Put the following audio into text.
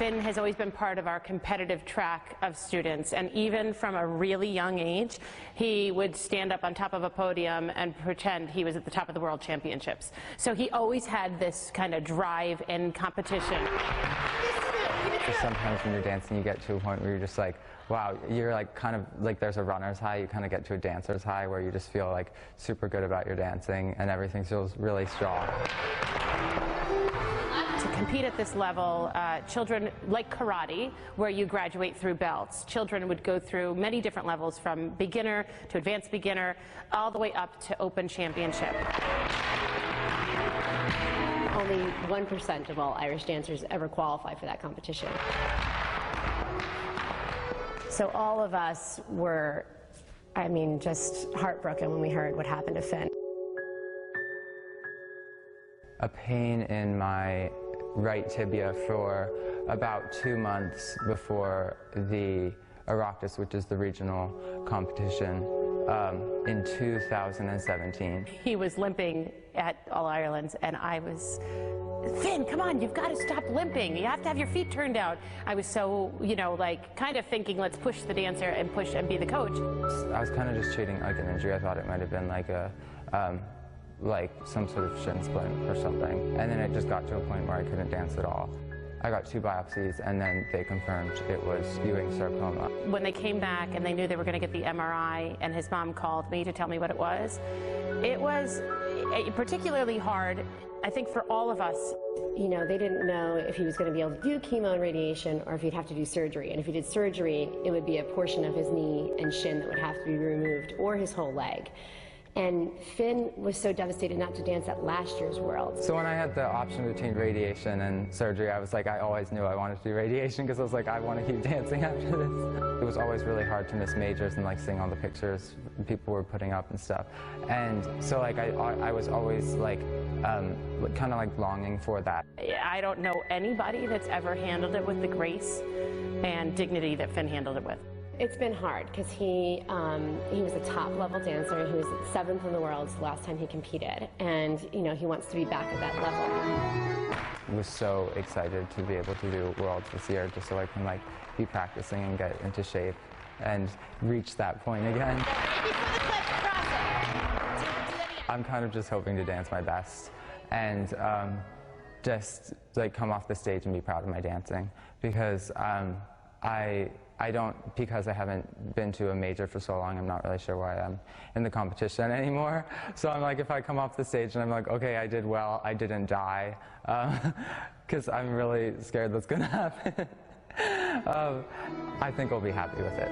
Finn has always been part of our competitive track of students, and even from a really young age, he would stand up on top of a podium and pretend he was at the top of the world championships. So he always had this kind of drive in competition. Sometimes when you're dancing, you get to a point where you're just like, wow, you're like kind of like there's a runner's high, you kind of get to a dancer's high where you just feel like super good about your dancing and everything feels really strong. To compete at this level, children, like karate, where you graduate through belts, children would go through many different levels from beginner to advanced beginner, all the way up to open championship. Only 1% of all Irish dancers ever qualify for that competition. So all of us were, I mean, just heartbroken when we heard what happened to Finn. A pain in my right tibia for about 2 months before the Oireachtas, which is the regional competition, in 2017. He was limping at All Ireland, and I was, Finn, come on, you've got to stop limping. You have to have your feet turned out. I was so, you know, like kind of thinking, let's push the dancer and push and be the coach. I was kind of just treating like an injury. I thought it might have been like a, like some sort of shin splint or something. And then it just got to a point where I couldn't dance at all. I got 2 biopsies, and then they confirmed it was Ewing sarcoma. When they came back and they knew they were going to get the MRI, and his mom called me to tell me what it was particularly hard, I think, for all of us. You know, they didn't know if he was going to be able to do chemo and radiation or if he'd have to do surgery. And if he did surgery, it would be a portion of his knee and shin that would have to be removed, or his whole leg. And Finn was so devastated not to dance at last year's World. So when I had the option between radiation and surgery, I was like, I always knew I wanted to do radiation because I was like, I want to keep dancing after this. It was always really hard to miss majors and like seeing all the pictures people were putting up and stuff. And so like I was always like kind of like longing for that. I don't know anybody that's ever handled it with the grace and dignity that Finn handled it with. It's been hard because he was a top-level dancer. He was 7th in the world the last time he competed, and you know he wants to be back at that level. I was so excited to be able to do Worlds this year, just so I can like be practicing and get into shape and reach that point again. I'm kind of just hoping to dance my best and just like come off the stage and be proud of my dancing, because I don't, because I haven't been to a major for so long, I'm not really sure why I'm in the competition anymore. So I'm like, if I come off the stage and I'm like, okay, I did well, I didn't die, because I'm really scared that's going to happen. I think I'll be happy with it.